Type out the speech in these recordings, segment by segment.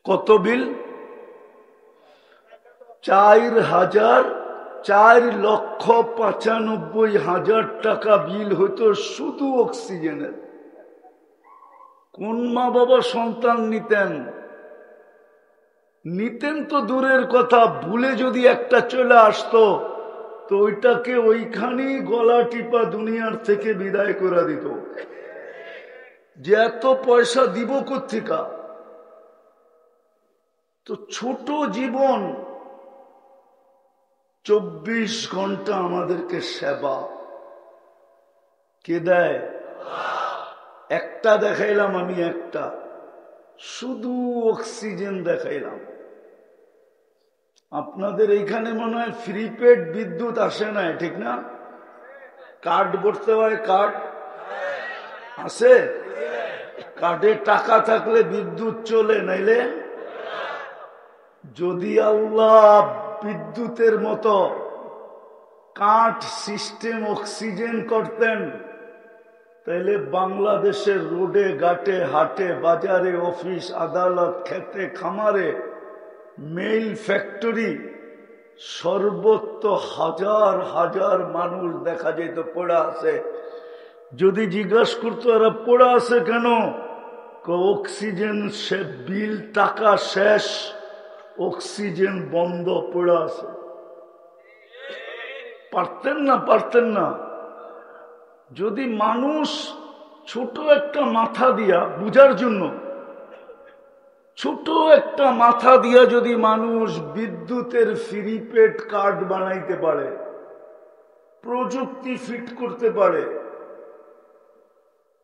কত বিল? 4,95,000 টাকা বিল হইতো শুধু অক্সিজেনের। কোন মা বাবা সন্তান নিতেন? নিতেন তো দূরের কথা, ভুলে যদি একটা চলে আসতো তো ওইটাকে ওইখানেই গলা টিপা দুনিয়ার থেকে বিদায় করে দিত। যে এত পয়সা দিব কোত্থেকা? তো ছোট জীবন, 24 ঘন্টা আমাদেরকে সেবা কে দেয়? একটা দেখাইলাম আমি, একটা শুধু অক্সিজেন দেখাইলাম। আপনাদের এইখানে মনে হয় ফ্রি পেড বিদ্যুৎ আসে না, ঠিক না? কার্ড ভরতে হয়, কার্ড আছে? কার্ডে টাকা থাকলে বিদ্যুৎ চলে, নাইলে যদি আল্লাহ বিদ্যুতের মতো কাঠ সিস্টেম অক্সিজেন করতেন তাইলে বাংলাদেশের রোডে ঘাটে হাটে বাজারে অফিস আদালত খেতে খামারে মেইল ফ্যাক্টরি সর্বত্র হাজার হাজার মানুষ দেখা যেত পড়া আছে। যদি জিজ্ঞাসা করতো এরা পড়া আছে কেন, অক্সিজেন সে বিল টাকা শেষ, অক্সিজেন বন্ধ, পড়া আছে। পারতেন না। যদি মানুষ ছোট একটা মাথা দিয়া বুঝার জন্য, ছোট একটা মাথা দিয়া যদি মানুষ বিদ্যুতের ফ্রি পেড কার্ড বানাইতে পারে, প্রযুক্তি ফিট করতে পারে,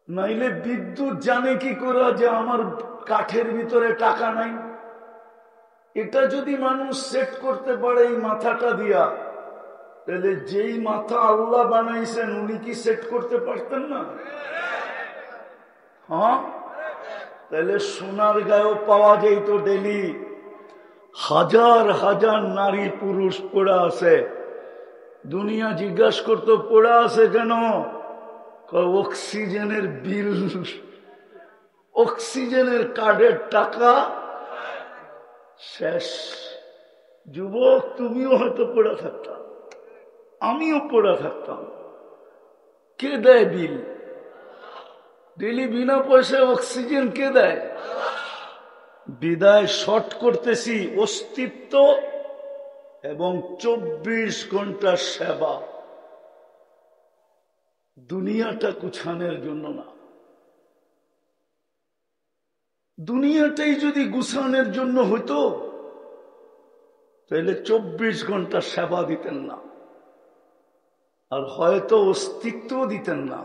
নাইলে বিদ্যুৎ জানে কি করে যে আমার কাঠের ভিতরে টাকা নাই? এটা যদি মানুষ সেট করতে পারে এই মাথাটা দিয়া, তাহলে যেই মাথা আল্লাহ বানাইছেন উনি কি সেট করতে পারতেন না? হ্যাঁ, তাহলে সোনার গায়েও পাওয়া যেত ডেলি হাজার হাজার নারী পুরুষ পড়া আছে। দুনিয়া জিজ্ঞাসা করতো পড়া আছে কেন? অক্সিজেনের বিল, অক্সিজেনের কার্ডের টাকা শেষ। যুবক, তুমিও হয়তো পড়া থাকতাম, আমিও পড়া থাকতাম। কে দেয় বিল? ডেলি বিনা পয়সায় অক্সিজেন কে দেয়? বিদায় শর্ট করতেছি অস্তিত্ব এবং 24 ঘন্টা সেবা। দুনিয়াটা গুছানোর জন্য না। দুনিয়াটাই যদি গুছানোর জন্য হইতো তাহলে 24 ঘন্টা সেবা দিতেন না, আর হয়তো অস্তিত্ব দিতেন না।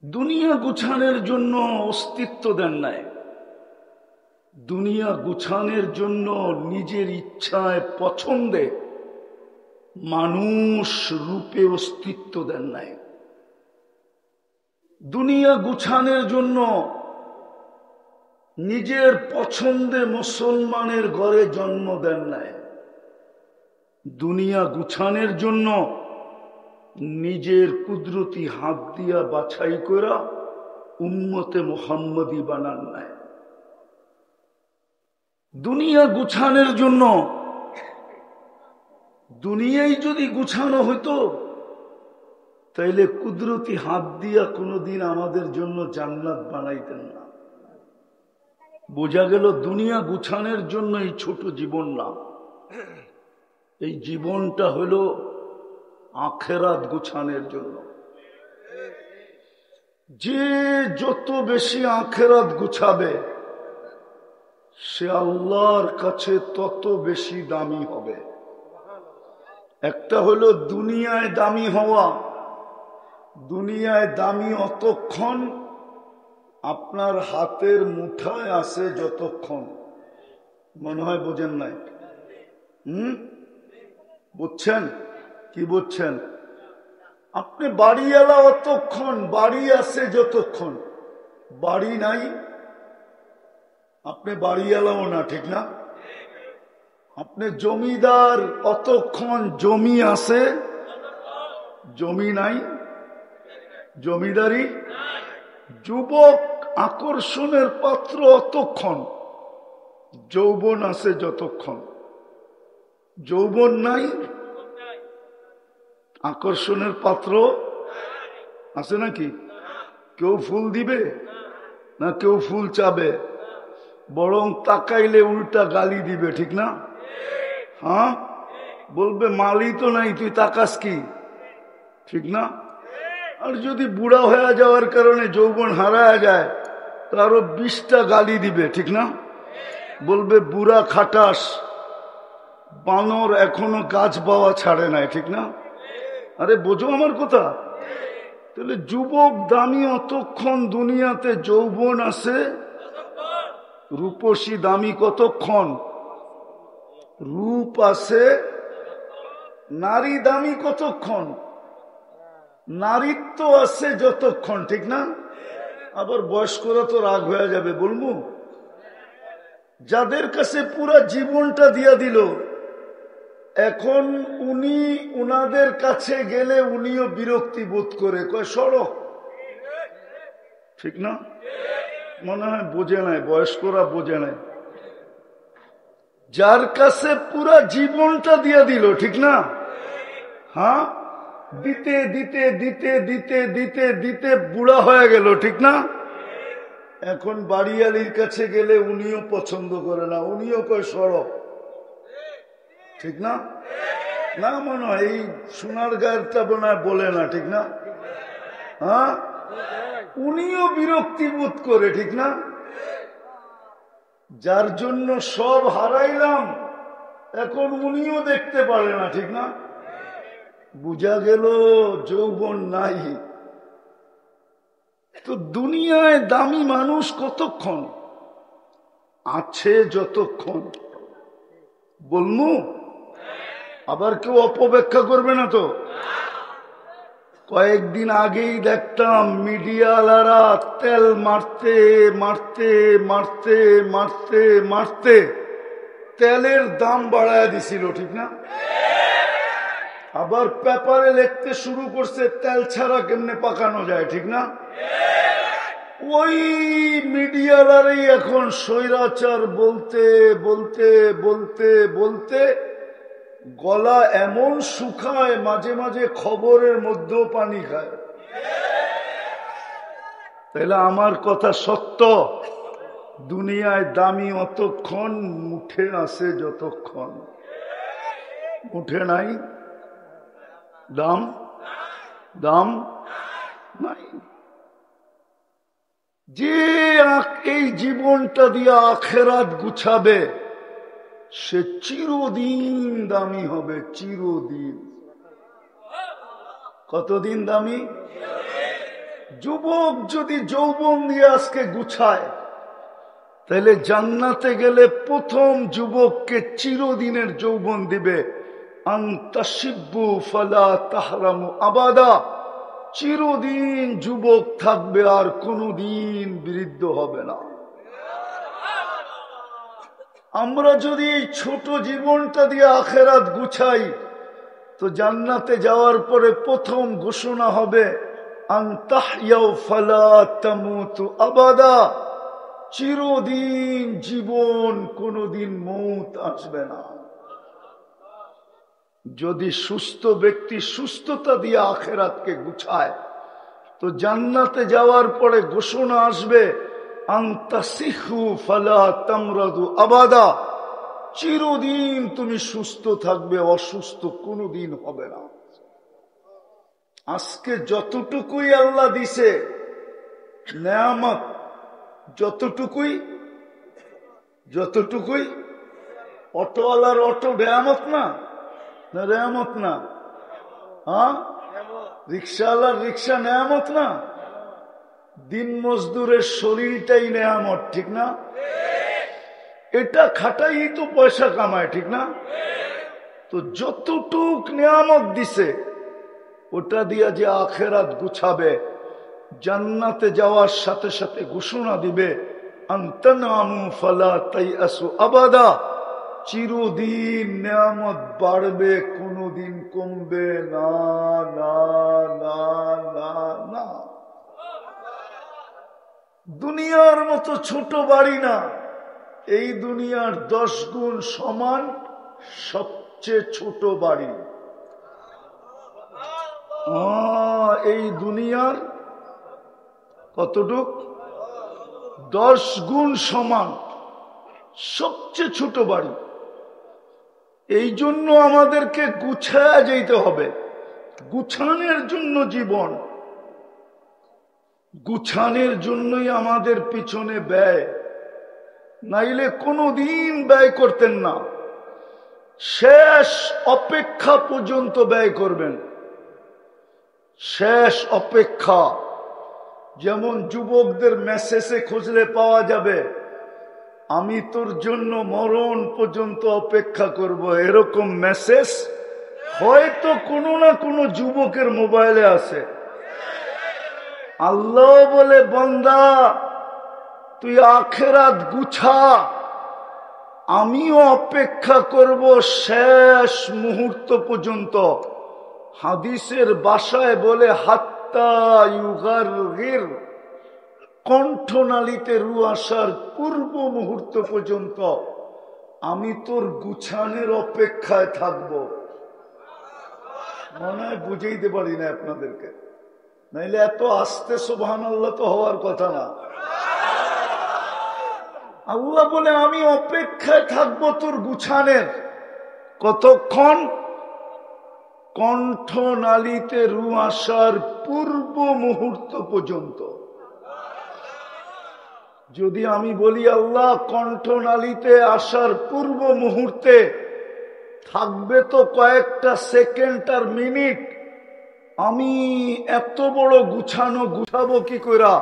দুনিয়া গুছানোর জন্য অস্তিত্ব দেন নাই, দুনিয়া গুছানোর জন্য নিজের ইচ্ছায় পছন্দে মানুষ রূপে অস্তিত্ব দেন নাই। দুনিয়া গুছানোর জন্য নিজের পছন্দে মুসলমানের ঘরে জন্ম দেন নাই। দুনিয়া গুছানোর জন্য নিজের কুদরতি হাত দিয়া বাছাই করা উম্মতে মুহাম্মদী বানান নাই। দুনিয়া গুছানোর জন্য, দুনিয়ায় যদি গুছানো হইতো তাইলে কুদরতি হাত দিয়া কোনোদিন আমাদের জন্য জান্নাত বানাইতেন না। বোঝা গেল দুনিয়া গুছানোর জন্য এই ছোট জীবন না, এই জীবনটা হলো আখেরাত গুছানোর জন্য। যে যত বেশি আখেরাত গুছাবে সে আল্লাহর কাছে তত বেশি দামি হবে। একটা হলো দুনিয়ায় দামি হওয়া। দুনিয়ায় দামি অতক্ষণ আপনার হাতের মুঠায় আছে যতক্ষণ। মনে হয় বোঝেন নাই? বুঝছেন? কি বুঝছেন? আপনি বাড়িওয়ালা অতক্ষণ, বাড়ি আছে যতক্ষণ, বাড়ি নাই আপনি বাড়িওয়ালাও না, ঠিক না? আপনি জমিদার অতক্ষণ, জমি আছে, জমি নাই, জমিদারি। যুবক আকর্ষণের পাত্র অতক্ষণ, যৌবন আছে যতক্ষণ, যৌবন নাই আকর্ষণের পাত্র আছে নাকি? কেউ ফুল দিবে না কেউ ফুল চাবে, বরং তাকাইলে উল্টা গালি দিবে, ঠিক না? হ্যাঁ, বলবে মালই তো নাই, তুই তাকাস কি, ঠিক না? আর যদি বুড়া হয়ে যাওয়ার কারণে যৌবন হারায় যায় তো আরো 20টা গালি দিবে, ঠিক না? বলবে বুড়া খাটাস, বানর এখনো গাছ পাওয়া ছাড়ে নাই, ঠিক না? আরে বোঝো আমার কথা? তাহলে যুবক দামি অতক্ষণ দুনিয়াতে যৌবন আছে, রূপসী দামি কতক্ষণ? রূপ আছে। নারী দামি কতক্ষণ? নারীত্ব আছে যতক্ষণ, ঠিক না? আবার বয়স্করা তো রাগ হয়ে যাবে, বলবো যাদের কাছে পুরা জীবনটা দিয়া দিল, এখন উনি উনাদের কাছে গেলে উনিও বিরক্তি বোধ করে, কয় সড়ক, ঠিক না? মনে হয় বোঝে নাই, বয়স্করা বোঝে নাই। যার কাছে পুরা জীবনটা দিয়া দিল, ঠিক না? হ্যাঁ, দিতে দিতে দিতে দিতে দিতে দিতে বুড়া হয়ে গেল, ঠিক না? এখন বাড়িয়ালির কাছে গেলে উনিও পছন্দ করে না, উনিও কয় সড়ক, ঠিক না? না মনে হয় এই সোনার গায়েরটা মনে হয় বলে না, ঠিক না? হ্যাঁ, উনিও বিরক্তি বোধ করে, ঠিক না? যার জন্য সব হারাইলাম এখন উনিও দেখতে পারে না, ঠিক না? বুঝা গেল যৌবন নাই। তো দুনিয়ায় দামি মানুষ কতক্ষণ আছে? যতক্ষণ। বলমু আবার কেউ অপব্যাখ্যা করবে না তো? কয়েকদিন আগেই দেখতাম মিডিয়াওয়ালারা তেল মারতে মারতে মারতে মারতে মারতে তেলের দাম বাড়ায় দিছিল, ঠিক না? আবার পেপারে লিখতে শুরু করছে তেল ছাড়া কেমনে পাকানো যায়, ঠিক না? ওই মিডিয়ালারই এখন স্বৈরাচার বলতে বলতে বলতে বলতে গলা এমন শুকায়, মাঝে মাঝে খবরের মধ্যেও পানি খায়। তাহলে আমার কথা সত্য, দুনিয়ায় দামি অতক্ষণ, মুঠে আছে যতক্ষণ। মুঠে নাই, দাম দাম নাই। যে এই জীবনটা দিয়ে আখেরাত গুছাবে সে চিরদিন দামি হবে, চিরদিন। কতদিন দামি? যুবক যদি যৌবন দিয়ে আজকে গুছায় তাহলে জান্নাতে গেলে প্রথম যুবককে চিরদিনের যৌবন দিবে। আনতাশিব্বু ফালা তাহরামু আবাদা, চিরদিন যুবক থাকবে আর কোনদিন বৃদ্ধ হবে না। আমরা যদি এই ছোট জীবনটা দিয়ে আখেরাত গুছাই তো জান্নাতে যাওয়ার পরে প্রথম ঘোষণা হবে আনতাহইয়াউ ফালা তামুতু আবাদা, চিরদিন জীবন, কোনদিন মৌত আসবে না। যদি সুস্থ ব্যক্তি সুস্থতা দিয়ে আখেরাতকে গুছায় তো জান্নাতে যাওয়ার পরে ঘোষণা আসবে আনতাসিহু ফালা তামরাদু আবাদা, চিরদিন তুমি সুস্থ থাকবে, অসুস্থ কোনদিন হবে না। আজকে যতটুকুই আল্লাহ দিছে নেয়ামত, যতটুকুই যতটুকুই অটোওয়ালার অটো নেয়ামত না? না নেয়ামত না? হ্যাঁ, রিক্সাওয়ালার রিক্সা নেয়ামত না? দিন মজদুরের শরীরটাই নেয়ামত, ঠিক না? এটা খাটাই তো পয়সা কামায়, ঠিক না? তো যতটুক নেয়ামত দিছে ওটা দিয়া যে আখেরাত গুছাবে, জান্নাতে যাওয়ার সাথে সাথে ঘোষণা দিবে আনতানামু ফালা তাইয়াসু আবাদা, চিরদিন নেয়ামত বাড়বে, কোনদিন কমবে না না না না না। দুনিয়ার মতো ছোট বাড়ি না, এই দুনিয়ার 10 গুণ সমান সবচেয়ে ছোট বাড়ি। এই দুনিয়ার কতটুক? 10 গুণ সমান সবচেয়ে ছোট বাড়ি। এই জন্য আমাদেরকে গুছায়া যেতে হবে। গুছানোর জন্য জীবন, গুছানোর জন্যই আমাদের পিছনে ব্যয়, নাইলে কোনোদিন ব্যয় করতেন না। শেষ অপেক্ষা পর্যন্ত ব্যয় করবেন, শেষ অপেক্ষা। যেমন যুবকদের মেসেজে খুঁজলে পাওয়া যাবে, আমি তোর জন্য মরণ পর্যন্ত অপেক্ষা করব, এরকম মেসেজ হয়তো কোনো না কোনো যুবকের মোবাইলে আছে। আল্লাহ বলে, বান্দা তুই আখিরাত গুছা, আমিও অপেক্ষা করব শেষ মুহূর্ত পর্যন্ত। হাদিসের ভাষায় বলে হাত্তা ইউগারগির, কণ্ঠনালীতে রু আসার পূর্ব মুহূর্ত পর্যন্ত আমি তোর গুছানের অপেক্ষায় থাকব। মনে হয় বুঝাইতে পারি না আপনাদেরকে, নাইলে এত আস্তে সুবহানাল্লাহ তো হওয়ার কথা না। আল্লাহ বলে আমি অপেক্ষায় থাকবো তোর গুছানের। কতক্ষণ? কণ্ঠনালীতে রু আসার পূর্ব মুহূর্ত পর্যন্ত। যদি আমি বলি আল্লাহ কণ্ঠনালীতে আসার পূর্ব মুহূর্তে থাকবে তো কয়েকটা সেকেন্ড আর মিনিট, আমি এত বড় গুছানো গুছাবো কি কইরা?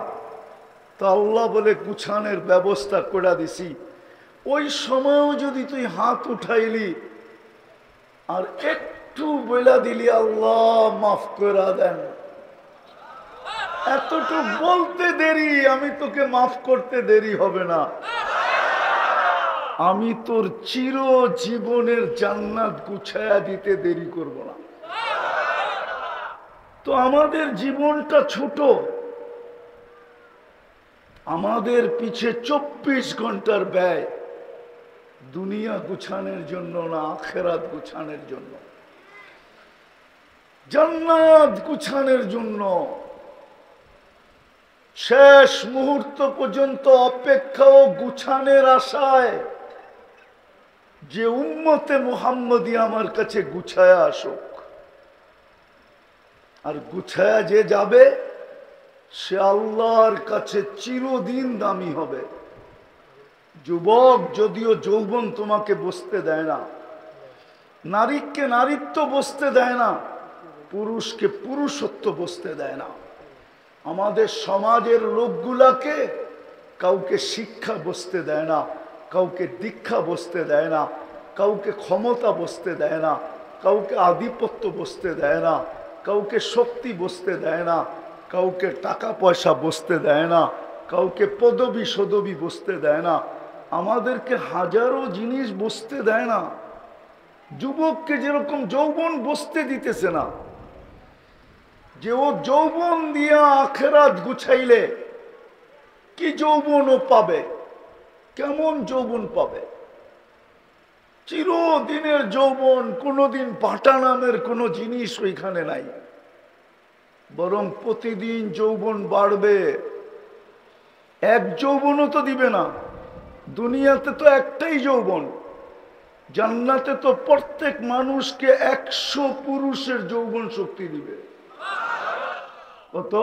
তা আল্লাহ বলে গুছানোর ব্যবস্থা করে দিছি। ওই সময়ও যদি তুই হাত উঠাইলি আর একটু বইলা দিলি আল্লাহ মাফ করে দেন, এতটুক বলতে দেরি, আমি তোকে মাফ করতে দেরি হবে না। আমি তোর চির জীবনের জান্নাত গুছায়া দিতে দেরি করব না। তো আমাদের জীবনটা ছোট, আমাদের পিছে 24 ঘন্টার ব্যয় দুনিয়া গুছানোর জন্য না, আখিরাত গুছানোর জন্য, জান্নাত গুছানোর জন্য। শেষ মুহূর্ত পর্যন্ত অপেক্ষা ও গুছানোর আশায় যে উম্মতে মুহাম্মদী আমার কাছে গুছায়া আসুক। আর গুছায়া যে যাবে সে আল্লাহর কাছে চিরদিন দামি হবে। যুবক, যদিও যৌবন তোমাকে বসতে দেয় না, নারীকে নারীত্ব বসতে দেয় না, পুরুষকে পুরুষত্ব বসতে দেয় না, আমাদের সমাজের লোকগুলাকে কাউকে শিক্ষা বসতে দেয় না, কাউকে দীক্ষা বসতে দেয় না, কাউকে ক্ষমতা বসতে দেয় না, কাউকে আধিপত্য বসতে দেয় না, কাউকে শক্তি বসতে দেয় না, কাউকে টাকা পয়সা বসতে দেয় না, কাউকে পদবি সদবি বসতে দেয় না, আমাদেরকে হাজারো জিনিস বসতে দেয় না। যুবককে যেরকম যৌবন বসতে দিতেছে না, যে ও যৌবন দিয়া আখিরাত গুছাইলে কি যৌবন ও পাবে, কেমন যৌবন পাবে? চিরদিনের যৌবন, কোনোদিন পাটা নামের কোনো জিনিস ওইখানে নাই, বরং প্রতিদিন যৌবন বাড়বে। এক যৌবনও তো দিবে না, দুনিয়াতে তো একটাই যৌবন, জান্নাতে তো প্রত্যেক মানুষকে 100 পুরুষের যৌবন শক্তি দিবে। কত?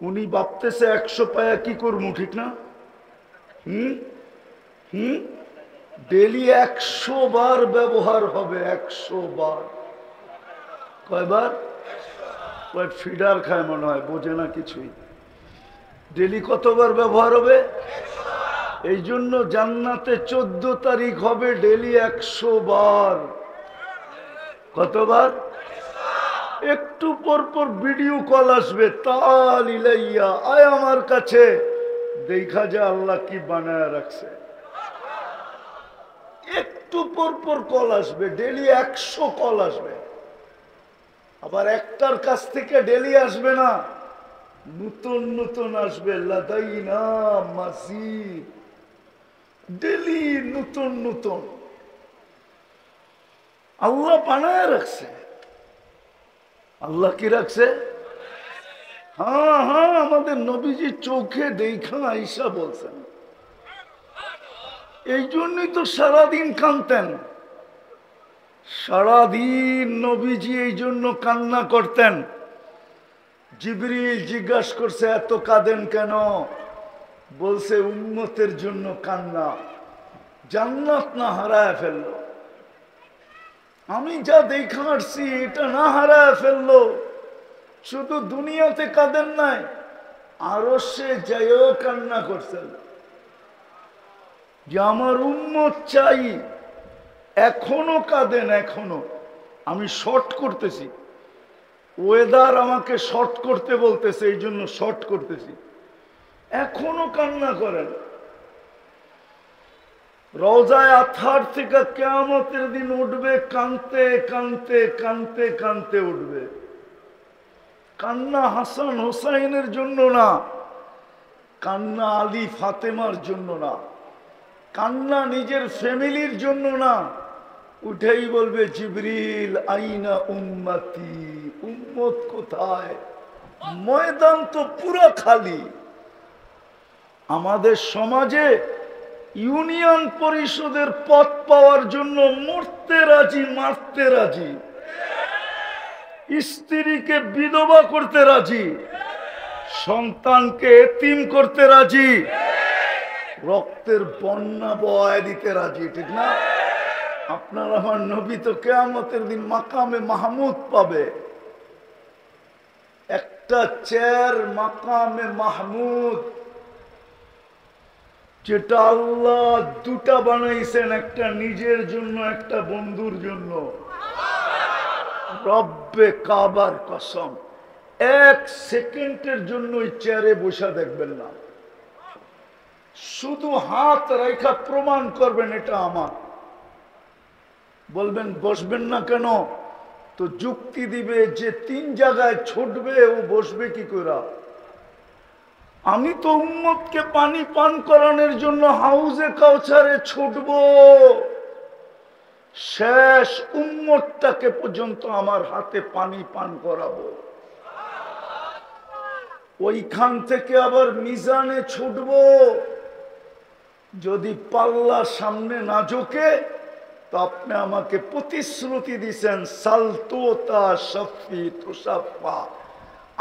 উনি ভাবতেছে 100 পায়া কি করবো, ঠিক না? ডেলি 100 বার ব্যবহার হবে, 100 বার। কয়বার? কয় ফিডার খায় মনে হয়, বোঝে না কিছুই। ডেলি কতবার ব্যবহার হবে? এই জন্য জান্নাতে 14 তারিখ হবে ডেলি 100 বার। কতবার? একটু পর পর ভিডিও কল আসবে, তাল ইলাইয়া, আয় আমার কাছে, দেখা যায় আল্লাহ কি বানায় রাখছে। একটু পর পর কল আসবে, ডেলি 100 কল আসবে। আবার একটার কাছ থেকে ডেলি আসবে না, নতুন নতুন আসবে, লাদাইনা মাজিদ, ডেলি নতুন নতুন আল্লাহ বানায় রাখছে। আল্লাহ কি রাখছে? হ্যাঁ হ্যাঁ, আমাদের নবীজি চোখে দেখা আইসা বলছেন। এই জন্যই তো সারাদিন কাঁদতেন। সারাদিন নবীজি এই জন্য কান্না করতেন। জিবরিল জিজ্ঞাসা করছে, এত কাঁদেন কেন? বলছে, উম্মতের জন্য কান্না, জান্নাত না হারায় ফেললো। আমি যা দেখা আসছি এটা না হারায় ফেললো। শুধু দুনিয়াতে কাঁদেন নাই, আরো সে যাইও কান্না করছেন যে আমার উম্মত চাই। এখনো কাঁদেন, এখনো। আমি শর্ট করতেছি, ওয়েদার আমাকে শর্ট করতে বলতেছে, এই জন্য শর্ট করতেছি। এখনো কান্না করেন। রওজায়ে আতহার থেকে কিয়ামতের দিন উঠবে, কানতে কানতে কানতে কানতে উঠবে। কান্না হাসান হোসাইনের জন্য না, কান্না আলী ফাতেমার জন্য না, কান্না নিজের ফ্যামিলির জন্য না। উঠেই বলবে, জিবরিল আইনা উম্মতি, উম্মত কোথায়? ময়দান তো পুরো খালি। আমাদের সমাজে ইউনিয়ন পরিষদের পদ পাওয়ার জন্য মরতে রাজি, মারতে রাজি, স্ত্রীকে বিধবা করতে রাজি, সন্তানকে এতিম করতে রাজি, রক্তের বন্যা বয় দিতে রাজি, ঠিক না? আপনার আমার নবী তো কিয়ামতের দিন মাকামে মাহমুদ পাবে। একটা চেয়ার মাকামে মাহমুদ, যেটা আল্লাহ দুটা বানাইছেন, একটা নিজের জন্য, একটা বন্ধুর জন্য। রব্বে কাবার কসম, এক সেকেন্ডের জন্য ওই চেয়ারে বসে দেখবেন না। শুধু হাত রেখা প্রমাণ করবেন এটা আমার। বলবেন বসবেন না কেন? তো যুক্তি দিবে যে 3 জায়গায় ছুটবে, ও বসবে কি করে? আমি তো উম্মতকে পানি পান করানোর জন্য হাউজে কাউসারে ছুটবো। শেষ উম্মতটাকে পর্যন্ত আমার হাতে পানি পান করাবো। ওইখান থেকে আবার মিজানে ছুটবো। যদি পাল্লা সামনে না ঝোঁকে, তো আপনি আমাকে প্রতিশ্রুতি দিচ্ছেন, সালতোতা শফি তুষাফা,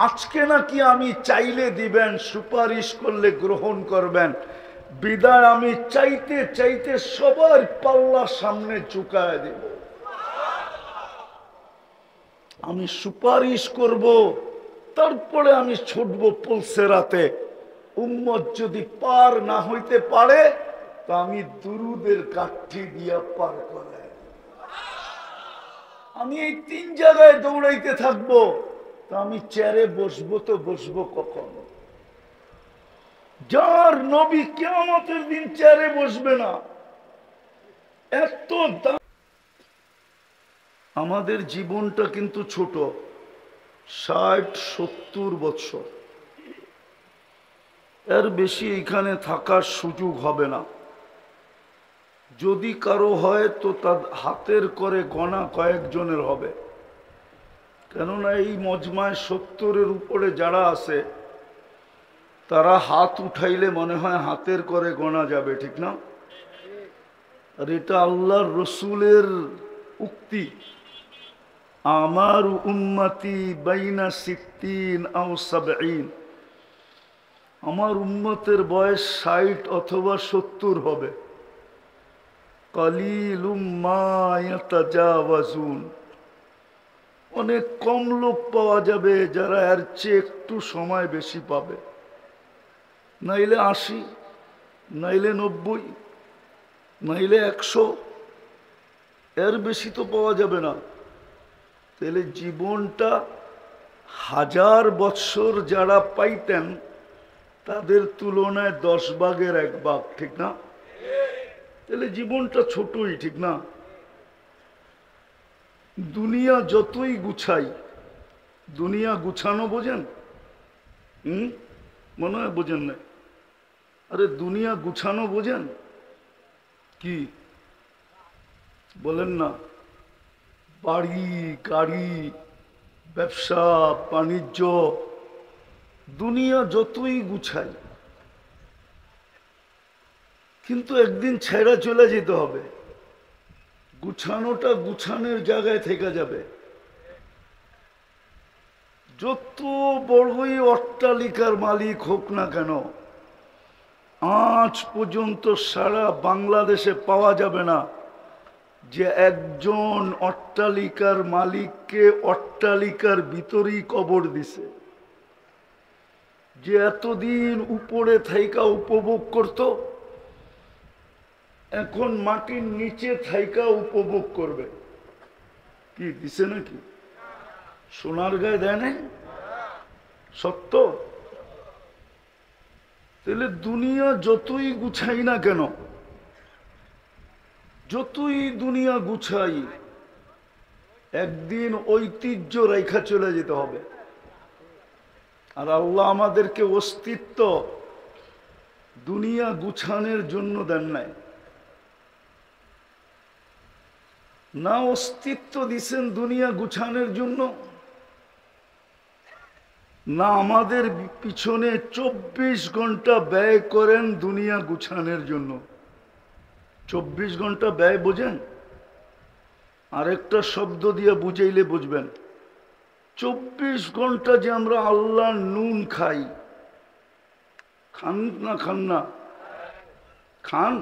আজকে নাকি আমি চাইলে দিবেন, সুপারিশ করলে গ্রহণ করবেন। বিদায় আমি চাইতে চাইতে সবার পাল্লার সামনে ঝুঁকায় দেব। আমি সুপারিশ করব, তারপরে আমি ছুটবো পুলসেরাতে। উম্মত যদি পার না হইতে পারে, তো আমি দুরুদের কাঠি দিয়া পার করে। আমি এই 3 জায়গায় দৌড়াইতে থাকবো, তো আমি চেয়ারে বসবো তো বসবো কখন? যার নবী কিয়ামতের দিন চেয়ারে বসবে না, এত দাম। আমাদের জীবনটা কিন্তু ছোট, 60-70 বছর, এর বেশি এখানে থাকার সুযোগ হবে না। যদি কারো হয় তো তার হাতের করে গোনা কয়েকজনের হবে। কেননা এই মজমায় 70-এর উপরে যারা আছে, তারা হাত উঠাইলে মনে হয় হাতের করে গোনা যাবে, ঠিক না? আর এটা আল্লাহর রসুলের উক্তি, আমার উম্মতি বাইনা 60 আও 70, আমার উম্মতের বয়স 60 অথবা 70 হবে। কালিলুম মা ইয়াতাজাওয়াজুন, অনেক কম লোক পাওয়া যাবে যারা এর চেয়ে একটু সময় বেশি পাবে। নাইলে 80, নাইলে 90, নাইলে 100, এর বেশি তো পাওয়া যাবে না। তাহলে জীবনটা 1000 বৎসর যারা পাইতেন, তাদের তুলনায় 10 ভাগের 1 ভাগ, ঠিক না? তাহলে জীবনটা ছোটই, ঠিক না? দুনিয়া যতই গুছাই, দুনিয়া গুছানো বোঝেন? মনে হয় বোঝেন না। আরে দুনিয়া গুছানো বোঝেন? কি বলেন না? বাড়ি, গাড়ি, ব্যবসা বাণিজ্য, দুনিয়া যতই গুছাই, কিন্তু একদিন ছেড়া চলে যেতে হবে। গুছানোটা গুছানোর জায়গায় থেকে যাবে। যত বড়ই অট্টালিকার মালিক হোক না কেন, আজ পর্যন্ত সারা বাংলাদেশে পাওয়া যাবে না যে একজন অট্টালিকার মালিককে অট্টালিকার ভিতরেই কবর দিছে, যে এতদিন উপরে থাইকা উপভোগ করত, এখন মাটির নিচে থাইকা উপভোগ করবে। কি দিছে নাকি? সোনার গায়ে দেয় নাই? সত্য? তাহলে দুনিয়া যতই গুছাই না কেন, যতই দুনিয়া গুছাই, একদিন ঐতিহ্য রেখা চলে যেতে হবে। আর আল্লাহ আমাদেরকে অস্তিত্ব দুনিয়া গুছানোর জন্য দেন নাই, না অস্তিত্ব দিছেন দুনিয়া গুছানোর জন্য, না আমাদের পিছনে 24 ঘন্টা ব্যয় করেন দুনিয়া গুছানোর জন্য। 24 ঘন্টা ব্যয় বোঝেন? আরেকটা শব্দ দিয়ে বুঝাইলে বুঝবেন। 24 ঘন্টা যে আমরা আল্লাহ নুন খাই, খান না? খান না? খান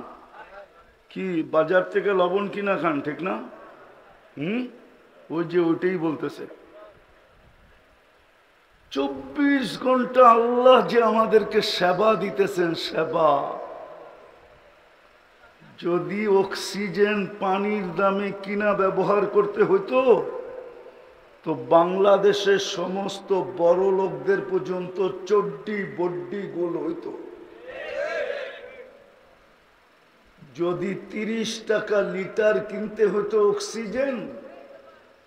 কি? বাজার থেকে লবণ কিনা খান, ঠিক না? ওই যে ওইটাই বলতেছে। 24 ঘন্টা আল্লাহ যে আমাদেরকে সেবা দিতেছেন, সেবা। যদি অক্সিজেন পানির দামে কিনা ব্যবহার করতে হইতো, তো বাংলাদেশের সমস্ত বড় লোকদের পর্যন্ত চড্ডি বড্ডি গোল হইতো। যদি 30 টাকা লিটার কিনতে হতো অক্সিজেন,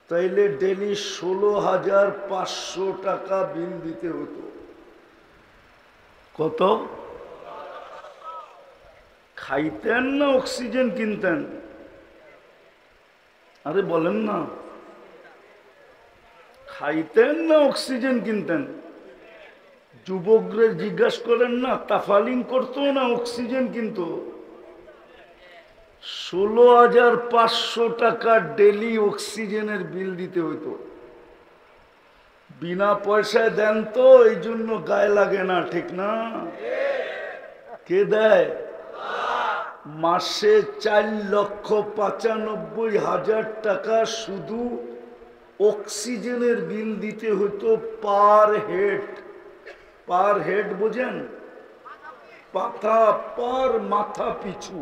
তাইলে ডেলি 16,500 টাকা বিল দিতে হতো। কত? খাইতেন না অক্সিজেন কিনতেন? আরে বলেন না, খাইতেন না অক্সিজেন কিনতেন? যুবকরে জিজ্ঞাসা করেন না, তাফালিং করতো না অক্সিজেন কিনতো? 16,500 টাকা ডেলি অক্সিজেনের বিল দিতে হইতো। বিনা পয়সায় দেন তো, এই জন্য গায়ে লাগে না, ঠিক না? কে দেয়? মাসে 4,95,000 টাকা শুধু অক্সিজেনের বিল দিতে হইতো পার হেড। পার হেড বোঝেন? পাতা পার মাথা পিছু।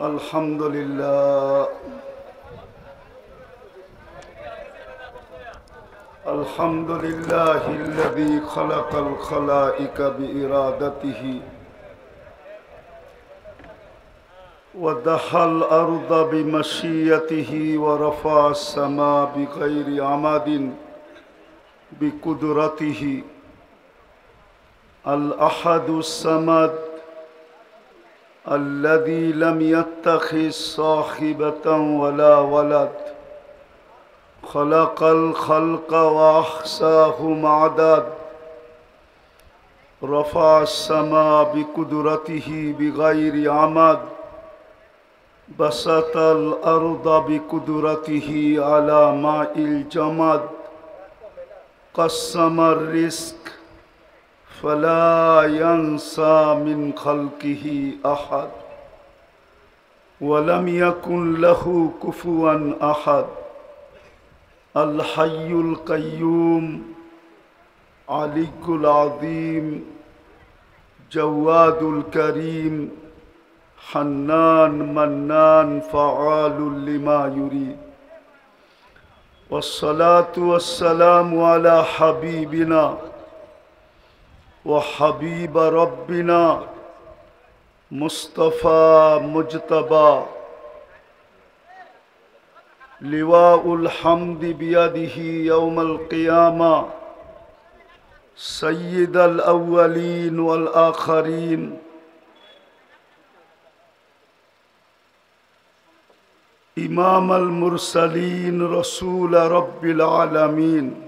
আলহামদুলিল্লাহ, আলহামদুলিল্লাহিল্লাযী খালাকাল খালাইকা বিইরাদাতিহি ওয়া দাহাল আরদা বিমাশিয়াতিহি ওয়া রাফা'আস সামা বিগাইরি আমাদিন বিকুদরাতিহি। আল-আহাদুস সামাদ الذي لم يتخذ صاحبة ولا ولد خلق الخلق وأحصاهم عدد رفع السماء بقدرته بغير عمد بسط الأرض بقدرته على ماء الجمد قسم الرزق فلا ينسى من خلقه أحد ولم يكن له كفوا أحد الحي القيوم علي العظيم جواد الكريم حنان منان فعال لما يريد والصلاة والسلام على حبيبنا وحبيب ربنا مصطفى مجتبى لواء الحمد بيده يوم القيامة سيد الأولين والآخرين إمام المرسلين رسول رب العالمين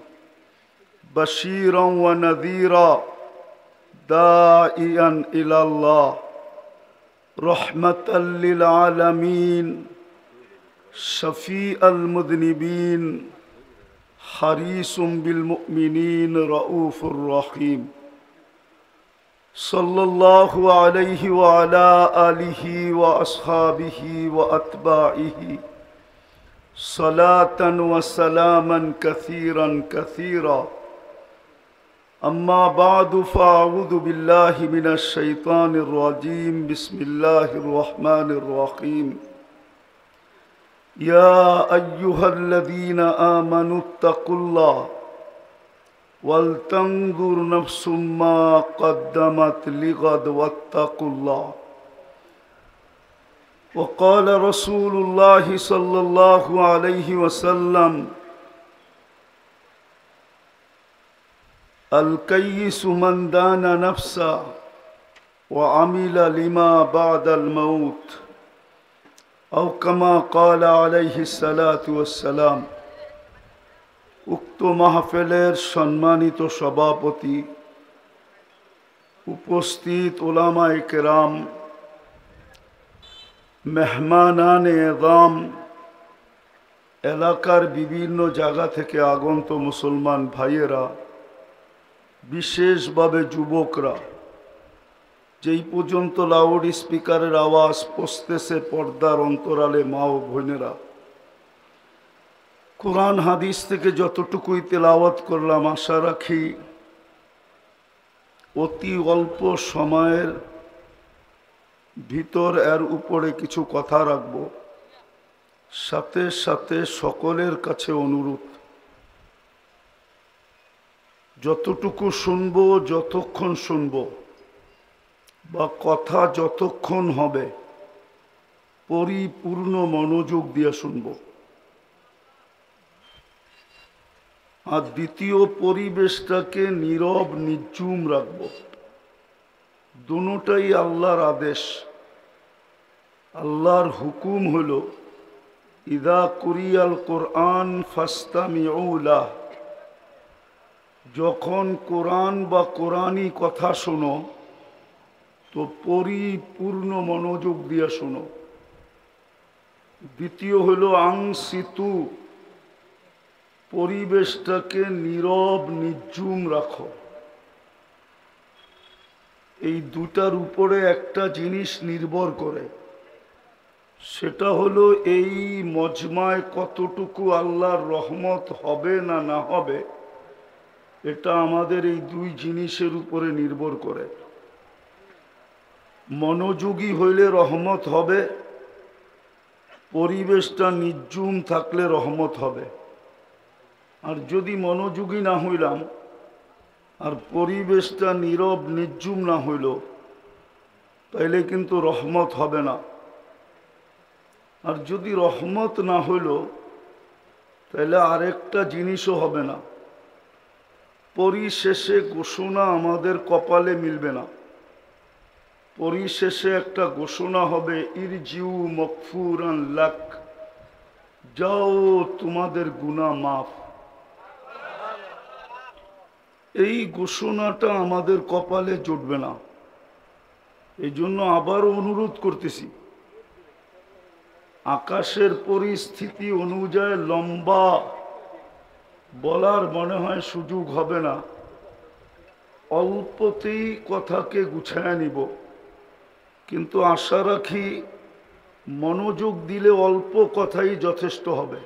بشيرا ونذيرا داعيا إلى الله رحمة للعالمين شفيع المذنبين حريص بالمؤمنين رؤوف رحيم صلى الله عليه وعلى آله وأصحابه وأتباعه صلاة وسلاما كثيرا كثيرا أما بعد فأعوذ بالله من الشيطان الرجيم بسم الله الرحمن الرحيم يا أيها الذين آمنوا اتقوا الله ولتنظر نفس ما قدمت لغد واتقوا الله وقال رسول الله صلى الله عليه وسلم الكيس من دان نفسه وعمل لما بعد الموت أو كما قال عليه الصلاة والسلام উক্ত মাহফিলের সম্মানিত সভাপতি, উপস্থিত উলামায়ে কেরাম, মেহমানানে এযাম, এলাকার বিভিন্ন জায়গা থেকে আগত মুসলমান ভাইয়েরা, বিশেষভাবে যুবকরা, যেই পর্যন্ত লাউড স্পিকারের আওয়াজ পৌঁছতেছে পর্দার অন্তরালে মা ও বোনেরা, কোরআন হাদিস থেকে যতটুকুই তেলাওয়াত করলাম আশা রাখি অতি অল্প সময়ের ভিতর এর উপরে কিছু কথা রাখব। সাথে সাথে সকলের কাছে অনুরোধ, যতটুকু শুনবো, যতক্ষণ শুনবো বা কথা যতক্ষণ হবে পরিপূর্ণ মনোযোগ দিয়ে শুনবো। আর দ্বিতীয়, পরিবেশটাকে নীরব নিঝুম রাখব। দুটোটাই আল্লাহর আদেশ। আল্লাহর হুকুম হলো ইদা কুরিয়াল কোরআন ফাস্তামিউ লাহ, যখন কোরআন বা কোরআনী কথা শোনো তো পরিপূর্ণ মনোযোগ দিয়ে শোনো। দ্বিতীয় হলো আংসিতু, পরিবেশটাকে নীরব নিঝুম রাখো। এই দুটার উপরে একটা জিনিস নির্ভর করে, সেটা হলো এই মজমায় কতটুকু আল্লাহর রহমত হবে না না হবে, এটা আমাদের এই দুই জিনিসের উপরে নির্ভর করে। মনোযোগী হইলে রহমত হবে, পরিবেশটা নিঝুম থাকলে রহমত হবে। আর যদি মনোযোগী না হইলাম আর পরিবেশটা নীরব নিঝুম না হইল, তাইলে কিন্তু রহমত হবে না। আর যদি রহমত না হইল তাহলে আরেকটা জিনিসও হবে না, পরিশেষে ঘোষণা আমাদের কপালে মিলবে না। পরিশেষে একটা ঘোষণা হবে ইরজিউ মাগফুরান লাক, যাও তোমাদের গুনাহ মাফ। এই ঘোষণাটা আমাদের কপালে জুটবে না। এই জন্য আবারও অনুরোধ করতেছি, আকাশের পরিস্থিতি অনুযায়ী লম্বা বলার মনে হয় সুযোগ হবে না, অল্পতেই কথাকে গুছায় নিব। কিন্তু আশা রাখি মনোযোগ দিলে অল্প কথাই যথেষ্ট হবে।